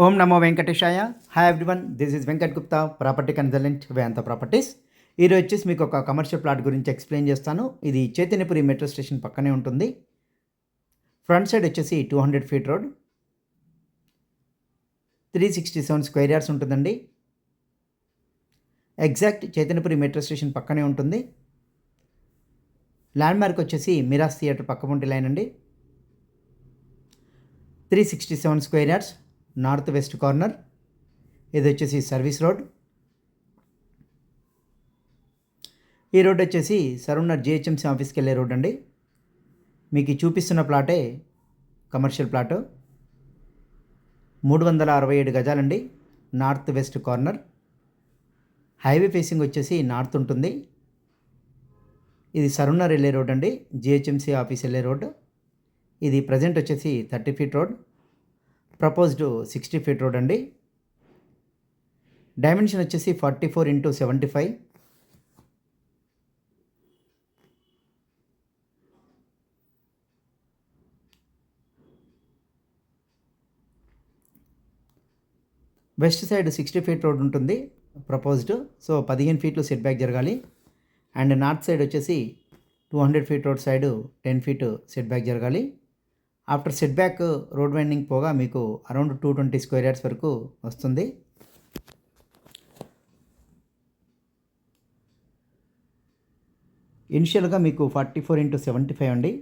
Om Namo Venkatesaya. Hi everyone, this is Venkat Gupta, property consultant, Vedanta properties. ఈరోజు వచ్చేసి మీకు ఒక కమర్షియల్ ప్లాట్ గురించి ఎక్స్ప్లెయిన్ చేస్తాను. ఇది చైతన్యపురి మెట్రో స్టేషన్ పక్కనే ఉంటుంది. ఫ్రంట్ సైడ్ వచ్చేసి 200 ఫీట్ రోడ్, 367 స్క్వేర్ యార్డ్స్ ఉంటుందండి. ఎగ్జాక్ట్ చైతన్యపురి మెట్రో స్టేషన్ పక్కనే ఉంటుంది. ల్యాండ్ మార్క్ వచ్చేసి మిరాస్ థియేటర్ పక్క పొంటి లైన్ అండి. 367 square yards, north west corner. ఇది వచ్చేసి సర్వీస్ రోడ్. ఈ రోడ్ వచ్చేసి సరౌండర్ జిహెచ్ఎంసీ ఆఫీస్కి వెళ్ళే రోడ్ అండి. మీకు చూపిస్తున్న ప్లాటే కమర్షియల్ ప్లాట్. 367 గజాలండి, north west corner. Highway facing వచ్చేసి నార్త్ ఉంటుంది. ఇది సరౌండర్ వెళ్ళే రోడ్ అండి, జిహెచ్ఎంసీ ఆఫీస్ వెళ్ళే రోడ్. ఇది ప్రజెంట్ వచ్చేసి 30 feet road, proposed 60 feet road అండి. డైమెన్షన్ వచ్చేసి 44x75. West side 60 feet road ఉంటుంది ప్రపోజ్డ్. సో 15 ఫీట్లు సెట్ బ్యాక్ జరగాలి. అండ్ నార్త్ సైడ్ వచ్చేసి 200 feet road side 10 feet set back జరగాలి. After set back road winding పోగా మీకు అరౌండ్ 220 స్క్వేర్ యార్డ్స్ వరకు వస్తుంది. ఇనిషియల్గా మీకు 44x75 అండి.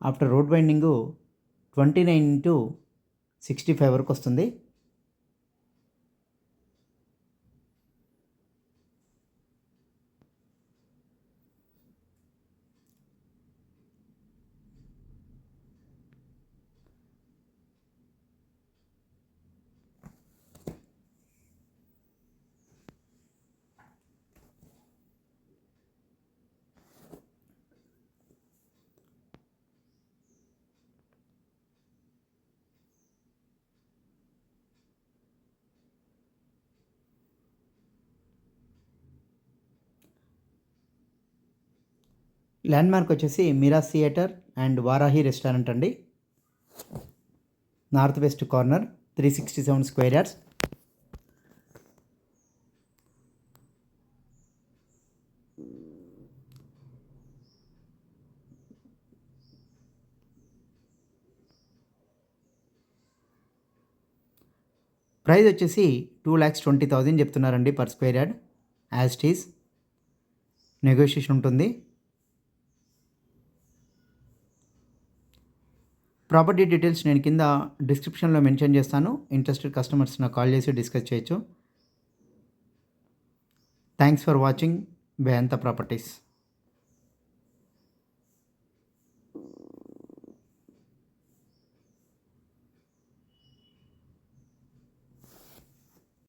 ఆఫ్టర్ రోడ్ వైండింగు 29x65 వరకు వస్తుంది. ల్యాండ్ మార్క్ వచ్చేసి మిరాస్ థియేటర్ అండ్ వారాహి రెస్టారెంట్ అండి. North west corner, 367 square yards. Price వచ్చేసి 2,20,000 చెప్తున్నారండి per square yard. As it is negotiation ఉంటుంది. ప్రాపర్టీ డీటెయిల్స్ నేను కింద డిస్క్రిప్షన్లో మెన్షన్ చేస్తాను. ఇంట్రెస్టెడ్ కస్టమర్స్ నాకు కాల్ చేసి డిస్కస్ చేయొచ్చు. Thanks for watching Vedanta properties.